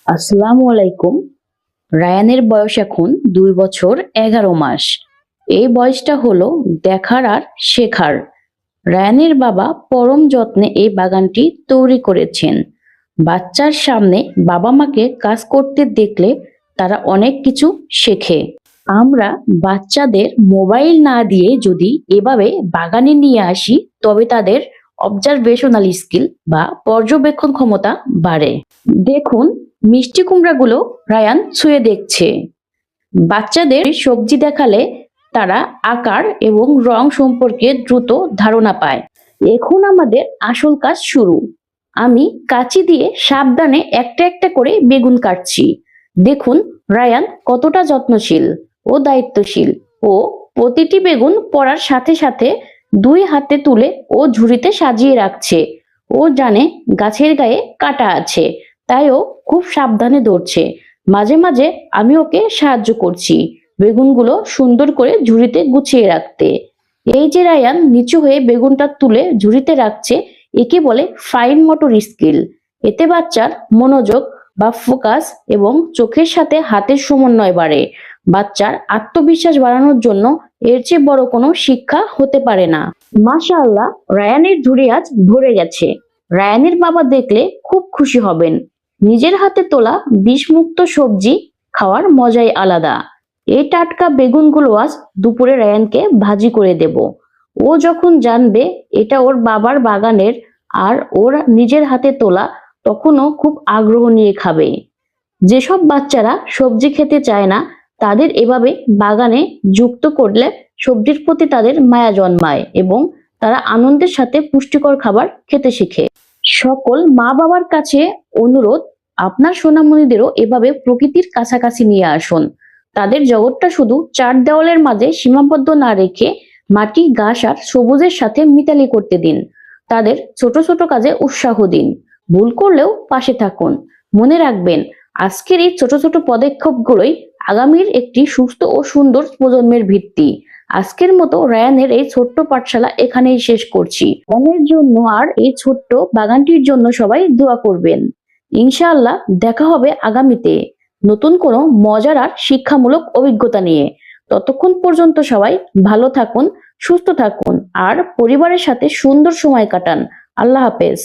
আসসালামু আলাইকুম। রায়ানের বয়স এখন 2 বছর 11 মাস। এই বয়সটা হলো দেখার আর শেখার। রায়ানের বাবা পরম যত্নে এই বাগানটি তৈরি করেছেন। বাচ্চার সামনে বাবা মাকে কাজ করতে দেখলে তারা অনেক কিছু শেখে। আমরা বাচ্চাদের মোবাইল না দিয়ে যদি এভাবে বাগানে নিয়ে আসি তবে তাদের অবজারভেশনাল স্কিল বা পর্যবেক্ষণ ক্ষমতা বাড়ে। দেখুন, মিষ্টি কুমড়াগুলো রায়ান ছুঁয়ে দেখছে। বাচ্চাদের সবজি দেখালে তারা আকার এবং রং সম্পর্কে দ্রুত ধারণা পায়। এখন আমাদের আসল কাজ শুরু। আমি কাঁচি দিয়ে সাবধানে একটা একটা করে বেগুন কাটছি। দেখুন রায়ান কতটা যত্নশীল ও দায়িত্বশীল। ও প্রতিটি বেগুন পড়ার সাথে সাথে 2 হাতে তুলে ও ঝুড়িতে সাজিয়ে রাখছে। ও জানে গাছের গায়ে কাঁটা আছে, তাই ও খুব সাবধানে ধরছে। মাঝে মাঝে আমি ওকে সাহায্য করছি বেগুনগুলো সুন্দর করে ঝুড়িতে গুছিয়ে রাখতে। এই যে রায়ান নিচু হয়ে বেগুনটা তুলে ঝুড়িতে রাখছে, একে বলে ফাইন মোটর স্কিল। এতে বাচ্চার মনোযোগ বা ফোকাস এবং চোখের সাথে হাতের সমন্বয় বাড়ে। বাচ্চার আত্মবিশ্বাস বাড়ানোর জন্য এর চেয়ে বড় কোনো শিক্ষা হতে পারে না। মাশাআল্লাহ, রায়ানের ঝুড়ি আজ ভরে গেছে। রায়ানের বাবা দেখলে খুব খুশি হবেন। নিজের হাতে তোলা বিষমুক্ত সবজি খাওয়ার মজাই আলাদা। এই টাটকা বেগুনগুলো আজ দুপুরে রায়ানকে ভাজি করে দেব। ও যখন জানবে এটা ওর বাবার বাগানের আর ওর নিজের হাতে তোলা, তখনও খুব আগ্রহ নিয়ে খাবে। যেসব বাচ্চারা সবজি খেতে চায় না তাদের এভাবে বাগানে যুক্ত করলে সবজির প্রতি তাদের মায়া জন্মায় এবং তারা আনন্দের সাথে পুষ্টিকর খাবার খেতে শেখে। সকল মা বাবার কাছে অনুরোধ, আপনার সোনামণিদেরও এভাবে প্রকৃতির কাছাকাছি নিয়ে আসুন। তাদের জগৎটা শুধু চার দেওয়ালের মাঝে সীমাবদ্ধ না রেখে মাটি, ঘাস আর সবুজের সাথে মিতালি করতে দিন। তাদের ছোট ছোট কাজে উৎসাহ দিন। ভুল করলেও পাশে থাকুন। মনে রাখবেন, আজকের এই ছোট ছোট পদক্ষেপগুলোই আগামীর একটি সুস্থ ও সুন্দর প্রজন্মের ভিত্তি। আজকের মতো রায়ানের এই ছোট্ট পাঠশালা এখানেই শেষ করছি। রায়ানের জন্য আর এই ছোট্ট বাগানটির জন্য সবাই দোয়া করবেন। ইনশাআল্লাহ দেখা হবে আগামীতে নতুন কোনো মজার আর শিক্ষামূলক অভিজ্ঞতা নিয়ে। ততক্ষণ পর্যন্ত সবাই ভালো থাকুন, সুস্থ থাকুন আর পরিবারের সাথে সুন্দর সময় কাটান। আল্লাহ হাফেজ।